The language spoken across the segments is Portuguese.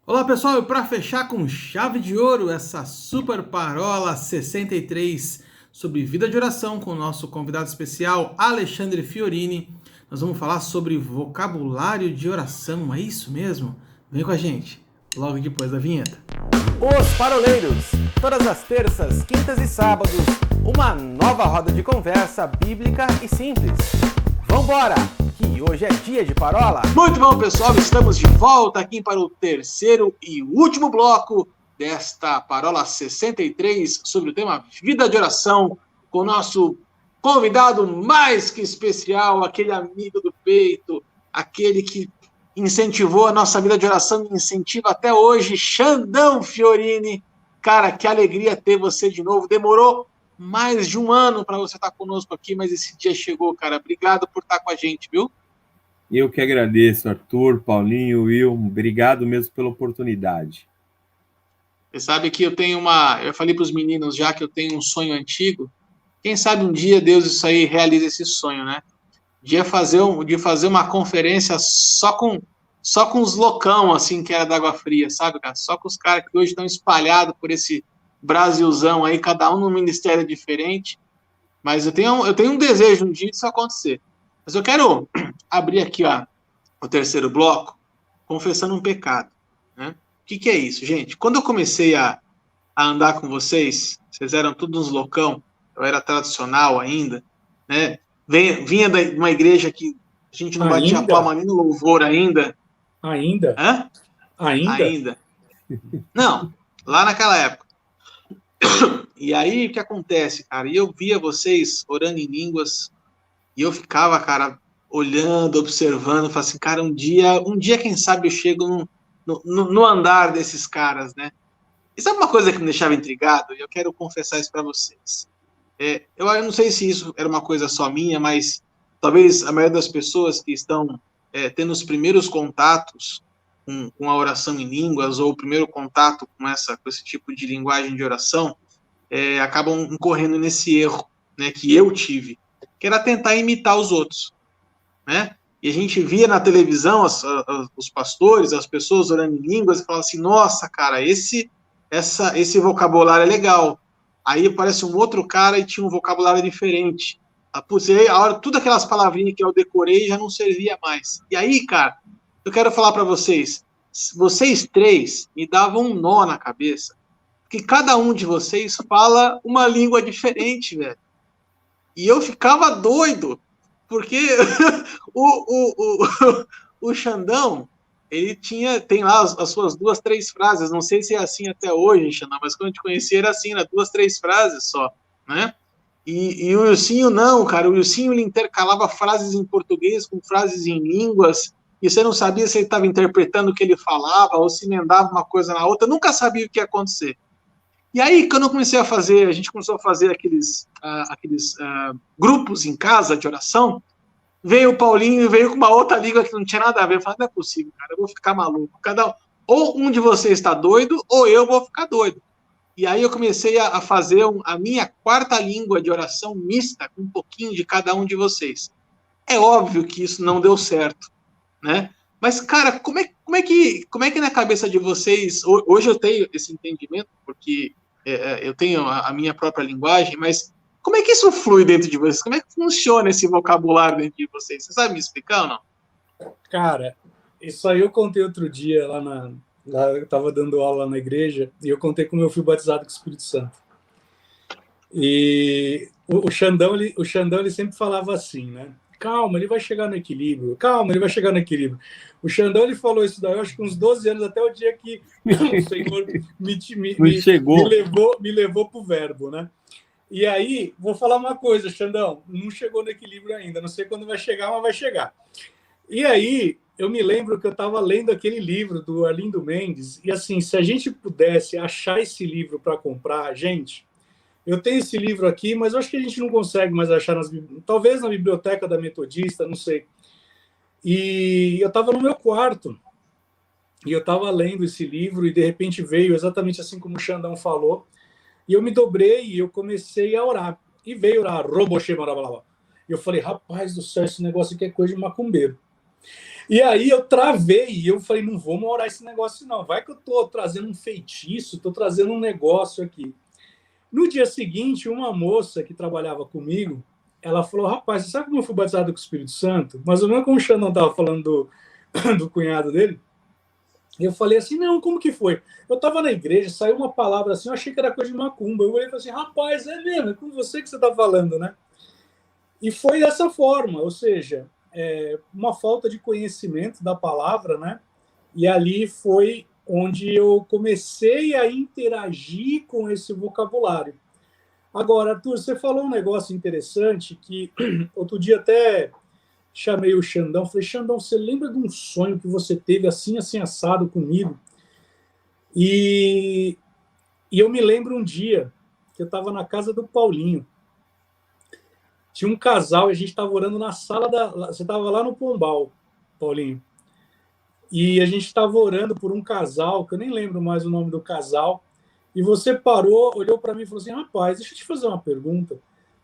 Olá pessoal, e para fechar com chave de ouro essa super parola 63 sobre vida de oração com o nosso convidado especial Alexandre Fiorini, nós vamos falar sobre vocabulário de oração, é isso mesmo? Vem com a gente, logo depois da vinheta. Os Paroleiros, todas as terças, quintas e sábados, uma nova roda de conversa bíblica e simples. Vambora, que hoje é dia de parola. Muito bom pessoal, estamos de volta aqui para o terceiro e último bloco desta parola 63 sobre o tema vida de oração com o nosso convidado mais que especial, aquele amigo do peito, aquele que incentivou a nossa vida de oração e incentiva até hoje, Xandão Fiorini. Cara, que alegria ter você de novo. Demorou mais de um ano para você estar conosco aqui, mas esse dia chegou, cara. Obrigado por estar com a gente, viu? Eu que agradeço, Arthur, Paulinho, Will. Obrigado mesmo pela oportunidade. Você sabe que eu tenho uma. Eu falei para os meninos já que eu tenho um sonho antigo. Quem sabe um dia Deus isso aí realiza esse sonho, né? De fazer uma conferência só com os loucão, assim, que era da Água Fria, sabe, cara? Só com os caras que hoje estão espalhados por esse Brasilzão aí, cada um num ministério diferente. Mas eu tenho um desejo um dia disso acontecer. Mas eu quero abrir aqui, ó, o terceiro bloco, confessando um pecado, né? O que é isso, gente? Quando eu comecei a andar com vocês eram todos uns loucão, eu era tradicional ainda, né? Vinha de uma igreja que a gente não batia palma nem no louvor ainda. Ainda? Hã? Ainda? Ainda. Não, lá naquela época. E aí, o que acontece, cara? E eu via vocês orando em línguas, e eu ficava, cara, olhando, observando, falando assim, cara, um dia, quem sabe eu chego no andar desses caras, né? E sabe uma coisa que me deixava intrigado? E eu quero confessar isso para vocês. Eu não sei se isso era uma coisa só minha, mas talvez a maioria das pessoas que estão tendo os primeiros contatos com a oração em línguas, ou o primeiro contato com esse tipo de linguagem de oração, acabam incorrendo nesse erro, né, que eu tive, que era tentar imitar os outros, né? E a gente via na televisão os pastores, as pessoas orando em línguas e falavam assim, nossa, cara, esse vocabulário é legal. Aí aparece um outro cara e tinha um vocabulário diferente. Putz, aí, tudo aquelas palavrinhas que eu decorei já não servia mais. E aí, cara, eu quero falar para vocês três me davam um nó na cabeça, que cada um de vocês fala uma língua diferente, velho. E eu ficava doido, porque o Xandão, ele tem lá as suas 2, 3 frases, não sei se é assim até hoje, Xandão, mas quando eu te conheci era assim, era 2, 3 frases só, né? E o Wilsinho não, cara, o Wilsinho ele intercalava frases em português com frases em línguas, e você não sabia se ele estava interpretando o que ele falava, ou se emendava uma coisa na outra, nunca sabia o que ia acontecer. E aí, quando a gente começou a fazer aqueles grupos em casa de oração, veio o Paulinho e veio com uma outra língua que não tinha nada a ver. Eu falei, não é possível, cara, eu vou ficar maluco. Ou um de vocês está doido, ou eu vou ficar doido. E aí eu comecei a fazer a minha quarta língua de oração mista, com um pouquinho de cada um de vocês. É óbvio que isso não deu certo, né? Mas, cara, como é que na cabeça de vocês, hoje eu tenho esse entendimento, porque eu tenho a minha própria linguagem, mas como é que isso flui dentro de vocês? Como é que funciona esse vocabulário dentro de vocês? Você sabe me explicar ou não? Cara, isso aí eu contei outro dia eu estava dando aula na igreja e eu contei como eu fui batizado com o Espírito Santo. E o Xandão ele sempre falava assim, né? Calma, ele vai chegar no equilíbrio. Calma, ele vai chegar no equilíbrio. O Xandão ele falou isso daí, eu acho que uns 12 anos, até o dia que o Senhor me levou para o verbo, né? E aí, vou falar uma coisa, Xandão, não chegou no equilíbrio ainda, não sei quando vai chegar, mas vai chegar. E aí, eu me lembro que eu estava lendo aquele livro do Arlindo Mendes, e assim, se a gente pudesse achar esse livro para comprar, gente, eu tenho esse livro aqui, mas eu acho que a gente não consegue mais achar, talvez na biblioteca da Metodista, não sei. E eu estava no meu quarto, e eu estava lendo esse livro, e de repente veio exatamente assim como o Xandão falou, e eu me dobrei e eu comecei a orar. E veio orar, e eu falei, rapaz do céu, esse negócio aqui é coisa de macumbeiro. E aí eu travei, e eu falei, não vou orar esse negócio não, vai que eu estou trazendo um feitiço, estou trazendo um negócio aqui. No dia seguinte, uma moça que trabalhava comigo, ela falou, rapaz, você sabe como eu fui batizado com o Espírito Santo? Mais ou menos como o Xandão estava falando do cunhado dele. E eu falei assim, não, como que foi? Eu estava na igreja, saiu uma palavra assim, eu achei que era coisa de macumba. Eu olhei e falei assim, rapaz, é mesmo, é com você que você está falando, né? E foi dessa forma, ou seja, uma falta de conhecimento da palavra, né? E ali foi onde eu comecei a interagir com esse vocabulário. Agora, Arthur, você falou um negócio interessante que outro dia até chamei o Xandão, falei, Xandão, você lembra de um sonho que você teve assim, assim, assado comigo? E eu me lembro um dia que eu estava na casa do Paulinho. Tinha um casal e a gente estava orando na sala Você estava lá no Pombal, Paulinho. E a gente estava orando por um casal, que eu nem lembro mais o nome do casal, e você parou, olhou para mim e falou assim, rapaz, deixa eu te fazer uma pergunta.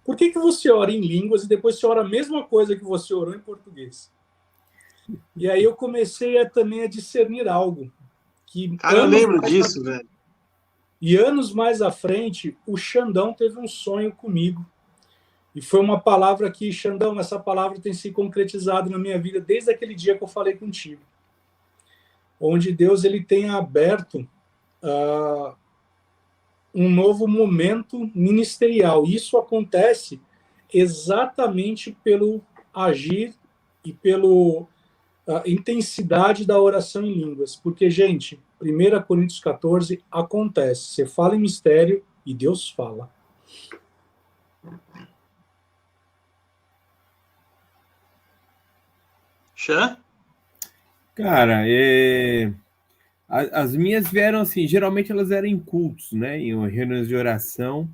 Por que você ora em línguas e depois você ora a mesma coisa que você orou em português? E aí eu comecei também a discernir algo. Cara, eu lembro disso, velho. E anos mais à frente, o Xandão teve um sonho comigo. E foi uma palavra que, Xandão, essa palavra tem se concretizado na minha vida desde aquele dia que eu falei contigo. Onde Deus ele tem aberto um novo momento ministerial. Isso acontece exatamente pelo agir e pela intensidade da oração em línguas. Porque, gente, 1 Coríntios 14 acontece. Você fala em mistério e Deus fala. Xã? Cara, as minhas vieram assim, geralmente elas eram em cultos, né? Em reuniões de oração.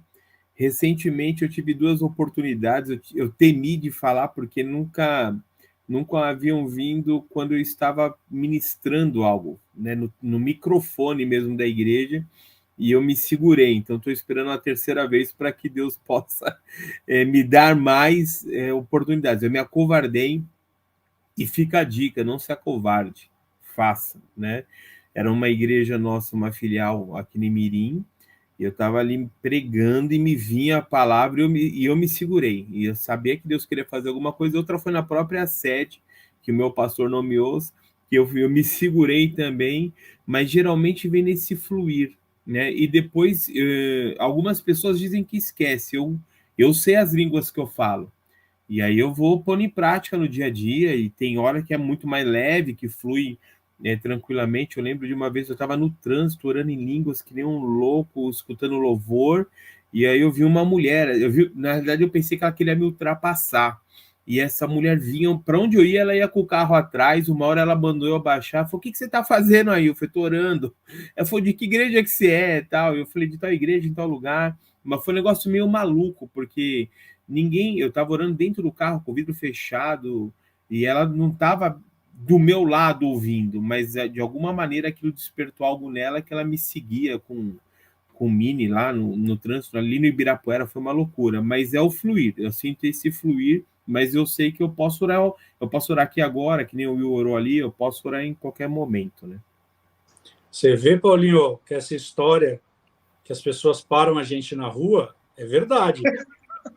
Recentemente eu tive 2 oportunidades, eu temi de falar porque nunca haviam vindo quando eu estava ministrando algo, né? No microfone mesmo da igreja, e eu me segurei. Então estou esperando a 3ª vez para que Deus possa me dar mais oportunidades. Eu me acovardei. E fica a dica, não se acovarde, faça, né? Era uma igreja nossa, uma filial aqui em Mirim, e eu estava ali pregando e me vinha a palavra e eu me segurei. E eu sabia que Deus queria fazer alguma coisa. Outra foi na própria sede, que o meu pastor nomeou, que eu me segurei também, mas geralmente vem nesse fluir, né? E depois, algumas pessoas dizem que esquece. Eu sei as línguas que eu falo. E aí eu vou pondo em prática no dia a dia, e tem hora que é muito mais leve, que flui tranquilamente. Eu lembro de uma vez eu estava no trânsito, orando em línguas, que nem um louco, escutando louvor, e aí eu vi uma mulher, na realidade eu pensei que ela queria me ultrapassar, e essa mulher vinha, para onde eu ia, ela ia com o carro atrás. Uma hora ela mandou eu abaixar, falou, o que você está fazendo aí? Eu falei, tô orando. Ela falou, de que igreja que você é? Tal. Eu falei, de tal igreja, em tal lugar. Mas foi um negócio meio maluco, porque eu estava orando dentro do carro, com o vidro fechado, e ela não estava do meu lado ouvindo, mas de alguma maneira aquilo despertou algo nela, que ela me seguia com o Mini lá no trânsito, ali no Ibirapuera. Foi uma loucura, mas é o fluir, eu sinto esse fluir, mas eu sei que eu posso orar aqui agora, que nem o Will orou ali, eu posso orar em qualquer momento, né? Você vê, Paulinho, que essa história que as pessoas param a gente na rua é verdade.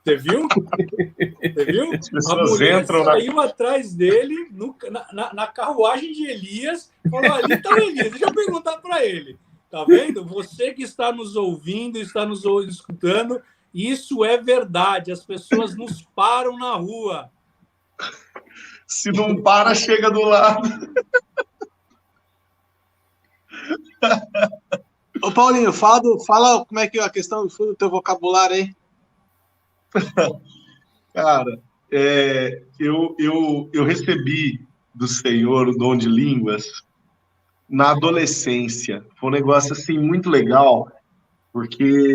Você viu? Você viu? A mulher saiu atrás dele na carruagem de Elias, falou, ali está o Elias, deixa eu perguntar para ele. Tá vendo? Você que está nos ouvindo, está nos escutando, isso é verdade. As pessoas nos param na rua. Se não para, chega do lado. Ô, Paulinho, fala como é que é a questão do teu vocabulário aí. Cara, eu recebi do Senhor o dom de línguas na adolescência. Foi um negócio assim muito legal, porque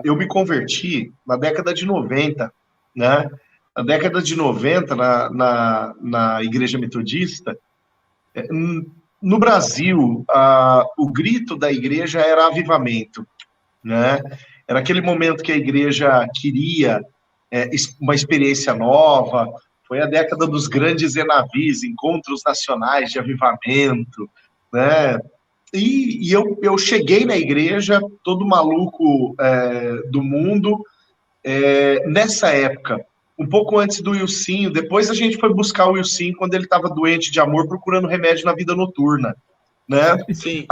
eu me converti na década de 90, né? Na década de 90, na Igreja Metodista, no Brasil, o grito da igreja era avivamento, né? Era aquele momento que a igreja queria uma experiência nova. Foi a década dos grandes enavis, encontros nacionais de avivamento, né? E eu cheguei na igreja, todo maluco do mundo, nessa época, um pouco antes do Wilsinho. Depois a gente foi buscar o Wilsinho quando ele estava doente de amor, procurando remédio na vida noturna, né? Sim.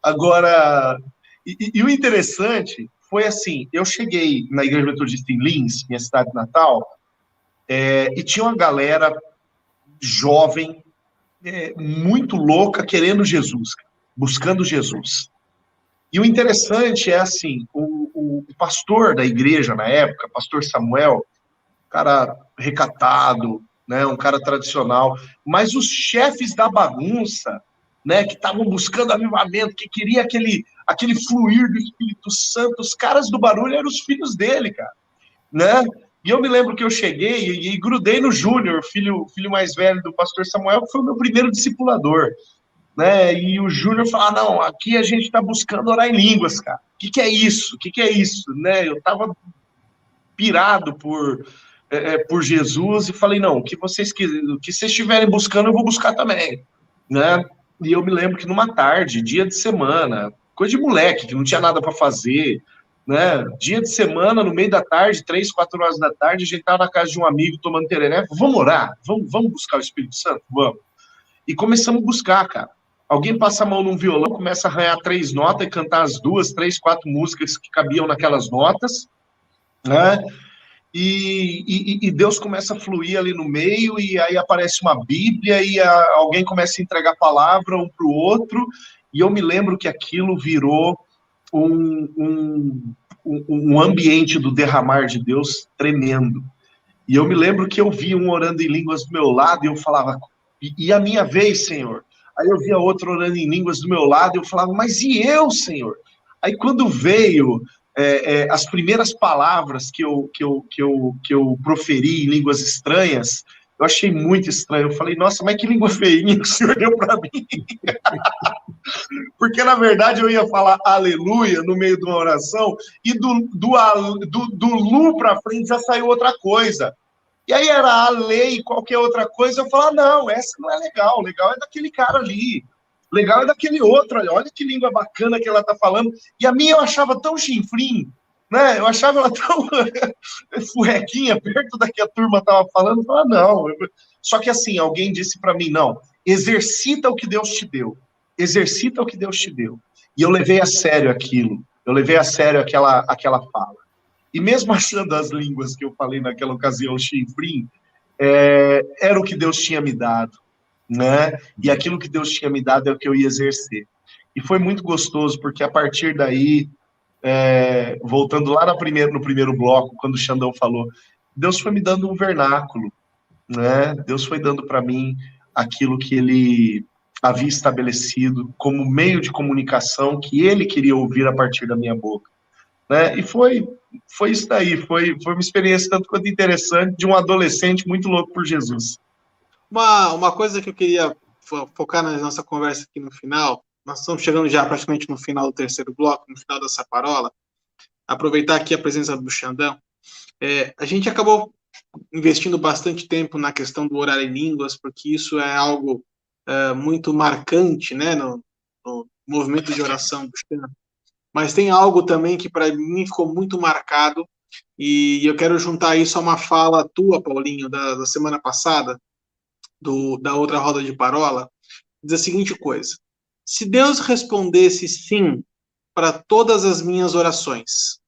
Agora e o interessante foi assim, eu cheguei na Igreja Metodista em Lins, minha cidade natal, e tinha uma galera jovem, muito louca, querendo Jesus, buscando Jesus. E o interessante é assim, o pastor da igreja na época, pastor Samuel, um cara recatado, né, um cara tradicional, mas os chefes da bagunça, né, que estavam buscando avivamento, que queria aquele fluir do Espírito Santo, os caras do barulho eram os filhos dele, cara, né? E eu me lembro que eu cheguei e grudei no Júnior, filho mais velho do pastor Samuel, que foi o meu primeiro discipulador, né? E o Júnior falou, não, aqui a gente está buscando orar em línguas, cara. O que é isso? O que é isso? Né? Eu estava pirado por Jesus e falei, não, o que vocês estiverem buscando, eu vou buscar também, né? E eu me lembro que numa tarde, dia de semana, coisa de moleque, que não tinha nada para fazer, né? Dia de semana, no meio da tarde, 3, 4 horas da tarde, a gente estava na casa de um amigo tomando tereré, vamos orar? Vamos buscar o Espírito Santo? Vamos. E começamos a buscar, cara. Alguém passa a mão num violão, começa a arranhar 3 notas e cantar as 2, 3, 4 músicas que cabiam naquelas notas, né? E Deus começa a fluir ali no meio, e aí aparece uma Bíblia, e alguém começa a entregar a palavra um para o outro, e eu me lembro que aquilo virou um ambiente do derramar de Deus tremendo. E eu me lembro que eu vi um orando em línguas do meu lado, e eu falava, e a minha vez, Senhor? Aí eu via outro orando em línguas do meu lado, e eu falava, mas e eu, Senhor? Aí quando veio as primeiras palavras que eu proferi em línguas estranhas, eu achei muito estranho. Eu falei, nossa, mas que língua feinha que o Senhor deu para mim. Porque, na verdade, eu ia falar aleluia no meio de uma oração, e do lu para frente já saiu outra coisa. E aí era a lei, qualquer outra coisa, eu falava, não, essa não é legal, legal é daquele cara ali, legal é daquele outro, olha que língua bacana que ela tá falando. E a minha eu achava tão chinfrim, né? Eu achava ela tão furrequinha, perto da que a turma tava falando, eu falava, não. Só que assim, alguém disse para mim, não, exercita o que Deus te deu, exercita o que Deus te deu. E eu levei a sério aquilo, eu levei a sério aquela fala. E mesmo achando as línguas que eu falei naquela ocasião, chinfrim, era o que Deus tinha me dado, né? E aquilo que Deus tinha me dado é o que eu ia exercer. E foi muito gostoso, porque a partir daí, voltando lá no primeiro bloco, quando o Xandão falou, Deus foi me dando um vernáculo, né? Deus foi dando para mim aquilo que Ele havia estabelecido como meio de comunicação que Ele queria ouvir a partir da minha boca, né? E foi isso daí, foi uma experiência tanto quanto interessante de um adolescente muito louco por Jesus. Uma coisa que eu queria focar na nossa conversa aqui no final, nós estamos chegando já praticamente no final do terceiro bloco, no final dessa parola, aproveitar aqui a presença do Xandão. A gente acabou investindo bastante tempo na questão do orar em línguas, porque isso é algo muito marcante, né, no movimento de oração do Xandão. Mas tem algo também que para mim ficou muito marcado, e eu quero juntar isso a uma fala tua, Paulinho, da semana passada, da outra roda de parola, diz a seguinte coisa: se Deus respondesse sim para todas as minhas orações,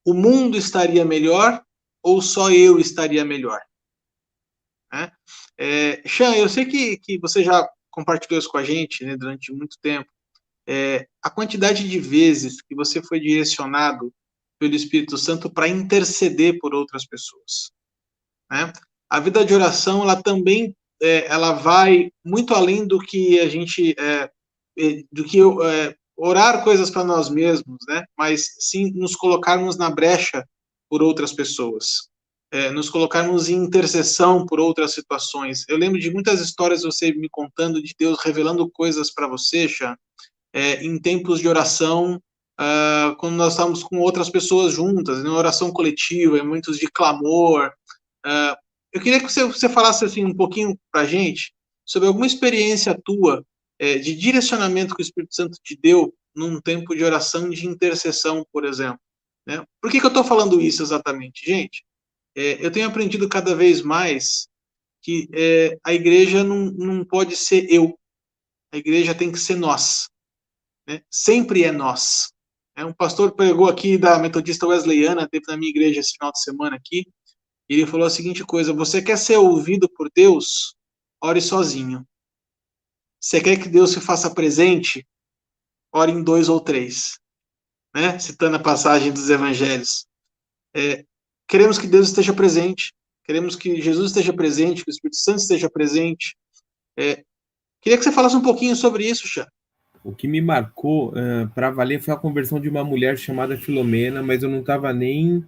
o mundo estaria melhor ou só eu estaria melhor? Xan, eu sei que você já compartilhou isso com a gente, né, durante muito tempo, a quantidade de vezes que você foi direcionado pelo Espírito Santo para interceder por outras pessoas, né? A vida de oração, ela também ela vai muito além do que a gente orar coisas para nós mesmos, né? Mas sim nos colocarmos na brecha por outras pessoas, nos colocarmos em intercessão por outras situações. Eu lembro de muitas histórias você me contando de Deus revelando coisas para você, Xan, em tempos de oração, quando nós estávamos com outras pessoas juntas, em oração coletiva, em momentos de clamor, eu queria que você falasse assim, um pouquinho para a gente sobre alguma experiência tua de direcionamento que o Espírito Santo te deu num tempo de oração de intercessão, por exemplo. Né? Por que eu estou falando isso exatamente? Gente, eu tenho aprendido cada vez mais que a igreja não pode ser eu. A igreja tem que ser nós. Né? Sempre é nós. Um pastor pregou aqui da metodista wesleyana, teve na minha igreja esse final de semana aqui, e ele falou a seguinte coisa: você quer ser ouvido por Deus? Ore sozinho. Você quer que Deus se faça presente? Ore em 2 ou 3. Né? Citando a passagem dos evangelhos. Queremos que Deus esteja presente, queremos que Jesus esteja presente, que o Espírito Santo esteja presente. Queria que você falasse um pouquinho sobre isso, Chá. O que me marcou para valer foi a conversão de uma mulher chamada Filomena, mas eu não estava nem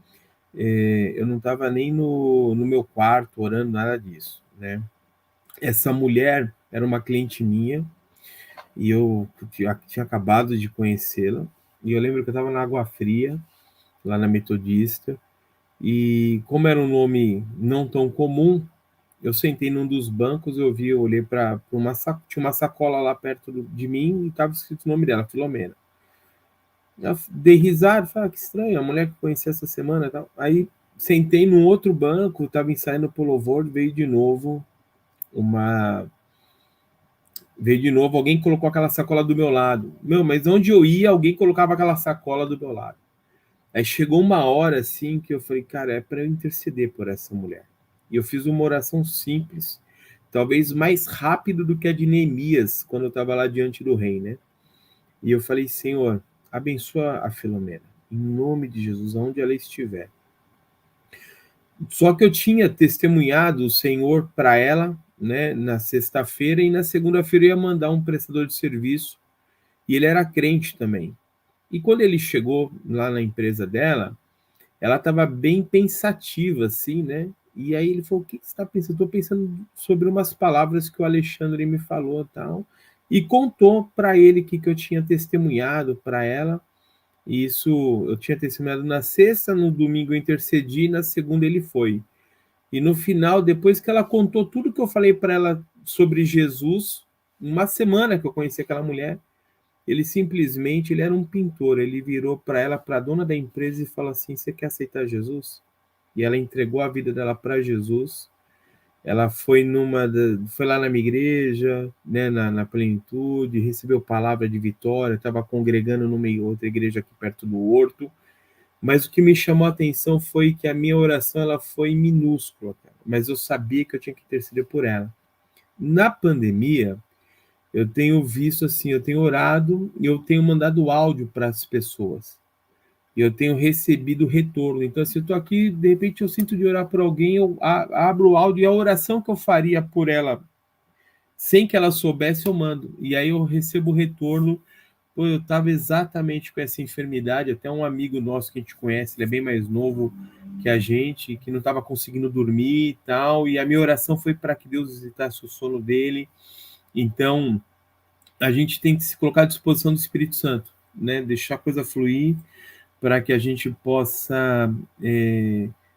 no meu quarto orando, nada disso, né? Essa mulher era uma cliente minha e eu tinha acabado de conhecê-la, e eu lembro que eu estava na Água Fria, lá na Metodista, e como era um nome não tão comum, eu sentei num dos bancos, eu olhei para tinha uma sacola lá perto de mim e estava escrito o nome dela, Filomena. Eu dei risada, falei, que estranho, a mulher que eu conheci essa semana e tal. Aí sentei num outro banco, estava ensaiando pro louvor, veio de novo, alguém colocou aquela sacola do meu lado. Mas onde eu ia, alguém colocava aquela sacola do meu lado. Aí chegou uma hora, assim, que eu falei, cara, é para eu interceder por essa mulher. E eu fiz uma oração simples, talvez mais rápido do que a de Neemias, quando eu estava lá diante do rei, né? E eu falei, Senhor, abençoa a Filomena, em nome de Jesus, aonde ela estiver. Só que eu tinha testemunhado o Senhor para ela, né, na sexta-feira, e na segunda-feira eu ia mandar um prestador de serviço, e ele era crente também. E quando ele chegou lá na empresa dela, ela estava bem pensativa, assim, né? E aí ele falou, o que você está pensando? Estou pensando sobre umas palavras que o Alexandre me falou e tal. E contou para ele que eu tinha testemunhado para ela. E isso eu tinha testemunhado na sexta, no domingo eu intercedi, na segunda ele foi. E no final, depois que ela contou tudo que eu falei para ela sobre Jesus, uma semana que eu conheci aquela mulher, ele era um pintor, ele virou para ela, para a dona da empresa, e falou assim, você quer aceitar Jesus? E ela entregou a vida dela para Jesus. Ela foi lá na minha igreja, né, na Plenitude, recebeu palavra de vitória, estava congregando numa outra igreja aqui perto do Horto. Mas o que me chamou a atenção foi que a minha oração ela foi minúscula, cara, mas eu sabia que eu tinha que interceder por ela. Na pandemia, eu tenho visto assim, eu tenho orado e eu tenho mandado áudio para as pessoas. E eu tenho recebido retorno. Então, se eu estou aqui, de repente eu sinto de orar por alguém, eu abro o áudio e a oração que eu faria por ela, sem que ela soubesse, eu mando. E aí eu recebo retorno. Pô, eu estava exatamente com essa enfermidade, até um amigo nosso que a gente conhece, ele é bem mais novo que a gente, que não estava conseguindo dormir e tal, e a minha oração foi para que Deus visitasse o sono dele. Então, a gente tem que se colocar à disposição do Espírito Santo, né? Deixar a coisa fluir, para que a gente possa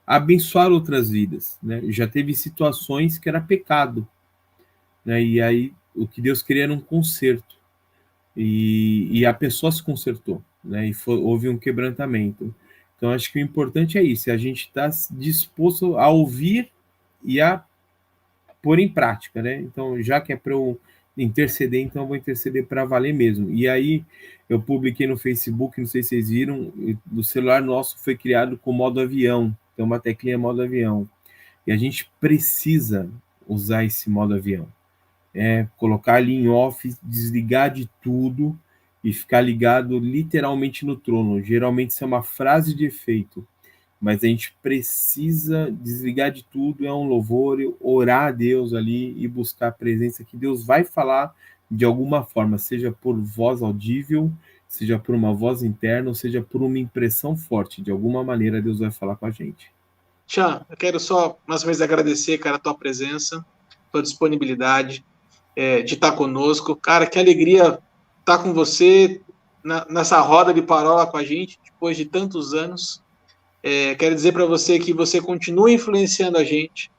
abençoar outras vidas, né? Já teve situações que era pecado, né? E aí o que Deus queria era um conserto, e a pessoa se consertou, né? E houve um quebrantamento. Então acho que o importante é isso, a gente está disposto a ouvir e a pôr em prática, né? Então, já que é para eu interceder, então eu vou interceder para valer mesmo. E aí eu publiquei no Facebook, não sei se vocês viram, o celular nosso foi criado com modo avião, tem uma teclinha modo avião, e a gente precisa usar esse modo avião, colocar ali em off, desligar de tudo e ficar ligado literalmente no trono. Geralmente isso é uma frase de efeito, mas a gente precisa desligar de tudo, é um louvor, orar a Deus ali e buscar a presença que Deus vai falar de alguma forma, seja por voz audível, seja por uma voz interna, ou seja por uma impressão forte. De alguma maneira Deus vai falar com a gente. Tchan, eu quero só mais uma vez agradecer, cara, a tua presença, tua disponibilidade de estar conosco. Cara, que alegria estar com você nessa roda de parola com a gente, depois de tantos anos. Quero dizer para você que você continua influenciando a gente,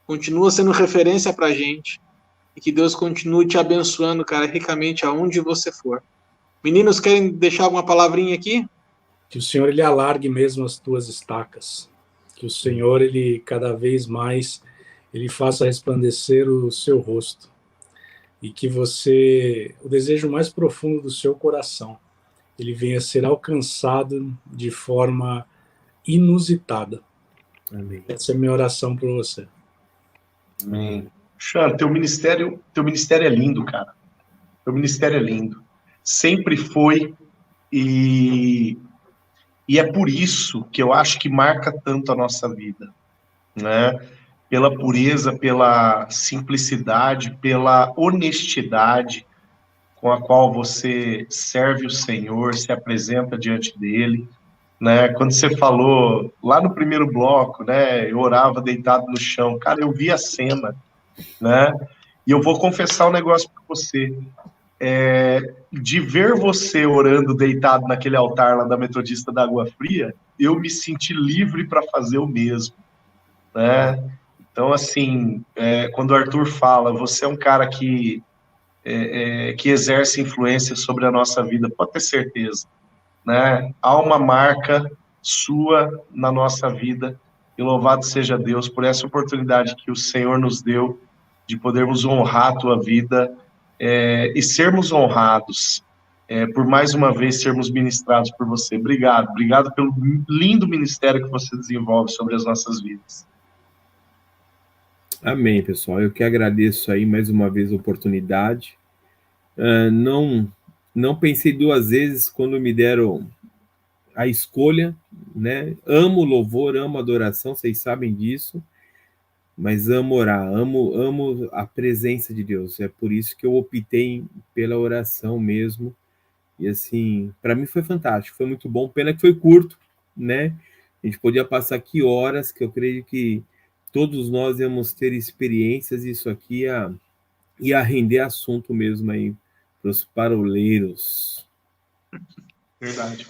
continua sendo referência para a gente, e que Deus continue te abençoando, cara, ricamente aonde você for. Meninos, querem deixar alguma palavrinha aqui? Que o Senhor ele alargue mesmo as tuas estacas. Que o Senhor ele cada vez mais ele faça resplandecer o seu rosto. E que você, o desejo mais profundo do seu coração, ele venha a ser alcançado de forma inusitada. Amém. Essa é a minha oração para você. Amém. Xan, teu ministério é lindo, cara. Teu ministério é lindo. Sempre foi e é por isso que eu acho que marca tanto a nossa vida, né? Pela pureza, pela simplicidade, pela honestidade com a qual você serve o Senhor, se apresenta diante dele, né? Quando você falou lá no primeiro bloco, né? Eu orava deitado no chão, cara, eu vi a cena, né? E eu vou confessar um negócio para você. De ver você orando deitado naquele altar lá da Metodista da Água Fria, eu me senti livre para fazer o mesmo, né? Então, assim, quando o Arthur fala, você é um cara que exerce influência sobre a nossa vida, pode ter certeza, né? Há uma marca sua na nossa vida, e louvado seja Deus por essa oportunidade que o Senhor nos deu de podermos honrar a tua vida e sermos honrados por mais uma vez sermos ministrados por você. Obrigado pelo lindo ministério que você desenvolve sobre as nossas vidas. Amém, pessoal. Eu que agradeço aí mais uma vez a oportunidade. Não pensei duas vezes quando me deram a escolha, né? Amo louvor, amo adoração, vocês sabem disso, mas amo orar, amo a presença de Deus. É por isso que eu optei pela oração mesmo. E assim, para mim foi fantástico, foi muito bom. Pena que foi curto, né? A gente podia passar aqui horas, que eu creio que todos nós íamos ter experiências, isso aqui ia render assunto mesmo aí para os paroleiros. Verdade.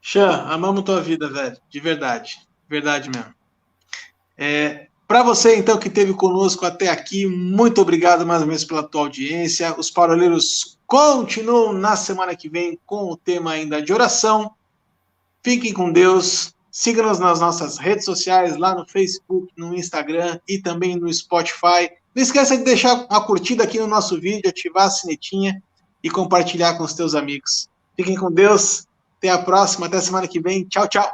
Xan, amamos tua vida, velho, de verdade mesmo. Para você, então, que esteve conosco até aqui, muito obrigado mais uma vez pela tua audiência. Os paroleiros continuam na semana que vem com o tema ainda de oração. Fiquem com Deus. Siga-nos nas nossas redes sociais, lá no Facebook, no Instagram e também no Spotify. Não esqueça de deixar a curtida aqui no nosso vídeo, ativar a sinetinha e compartilhar com os teus amigos. Fiquem com Deus. Até a próxima, até a semana que vem. Tchau, tchau.